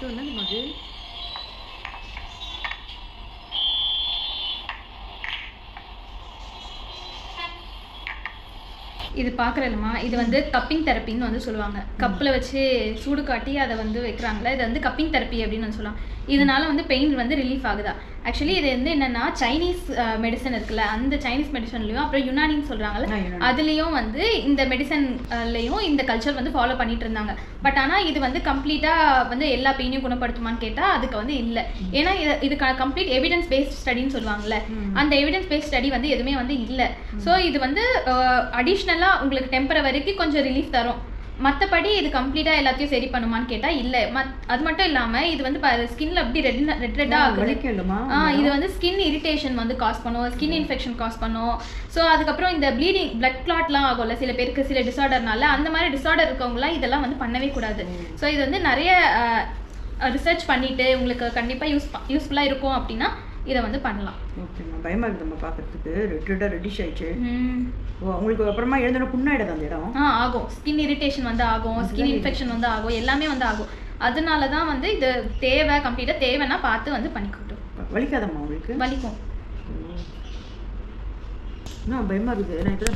என்னது அது? இது பார்க்குறேன்மா, இது வந்து கப்பிங் தெரப்பின்னு வந்து சொல்லுவாங்க. கப்பில் வச்சு சூடு காட்டி அதை வந்து வைக்கிறாங்களே, இது வந்து கப்பிங் தெரப்பி அப்படின்னு வந்து சொல்லுவாங்க. இதனால வந்து பெயின் வந்து ரிலீஃப் ஆகுதா. ஆக்சுவலி இது வந்து என்னென்னா சைனீஸ் மெடிசன் இருக்குல்ல, அந்த சைனீஸ் மெடிசன்லையும் அப்புறம் யுனானின்னு சொல்கிறாங்கல்ல, அதுலேயும் வந்து இந்த மெடிசன்லையும் இந்த கல்ச்சர் வந்து ஃபாலோ பண்ணிட்டு இருந்தாங்க. பட் ஆனால் இது வந்து கம்ப்ளீட்டாக வந்து எல்லா பெயினையும் குணப்படுத்துமான்னு கேட்டால் அதுக்கு வந்து இல்லை. ஏன்னா இது கம்ப்ளீட் எவிடன்ஸ் பேஸ்ட் ஸ்டடின்னு சொல்லுவாங்கல்ல, அந்த எவிடன்ஸ் பேஸ்ட் ஸ்டடி வந்து எதுவுமே வந்து இல்லை. ஸோ இது வந்து அடிஷ்னலாக உங்களுக்கு டெம்பரவரிக்கு கொஞ்சம் ரிலீஃப் தரும். மற்றபடி இது கம்ப்ளீட்டாக எல்லாத்தையும் சரி பண்ணுமான்னு கேட்டால் இல்லை. அது மட்டும் இல்லாமல் இது வந்து ஸ்கின்ல அப்படி ரெட்டாக ஆகுது. இது வந்து ஸ்கின் இரிட்டேஷன் வந்து காஸ் பண்ணும், ஸ்கின் இன்ஃபெக்ஷன் காஸ் பண்ணும். ஸோ அதுக்கப்புறம் இந்த ப்ளீடிங் பிளட் கிளாட்லாம் ஆகும்ல சில பேருக்கு, சில டிஸார்டர்னால, அந்த மாதிரி டிஸார்டர் இருக்கவங்களாம் இதெல்லாம் வந்து பண்ணவே கூடாது. ஸோ இது வந்து நிறைய ரிசர்ச் பண்ணிட்டு உங்களுக்கு கண்டிப்பாக யூஸ்ஃபுல்லாக இருக்கும் அப்படின்னா இதை வந்து பண்ணலாம். ஓகேம்மா, பயமாக இருக்குது நம்ம பார்க்குறதுக்கு. ரெட்டிஷ் ஆயிடுச்சு. உங்களுக்கு அப்புறமா எழுந்தோட புண்ணாயிடுது அந்த இடம். ஆகும். ஸ்கின் இரிட்டேஷன் வந்து ஆகும், ஸ்கின் இன்ஃபெக்ஷன் வந்து ஆகும், எல்லாமே வந்து ஆகும். அதனால தான் வந்து இது தேவை, கம்ப்ளீட்டாக தேவைன்னா பார்த்து வந்து பண்ணிக்கிட்டோம். வலிக்காதம்மா உங்களுக்கு? வலிக்கும். பயமாக இருக்குது. நான் இப்போ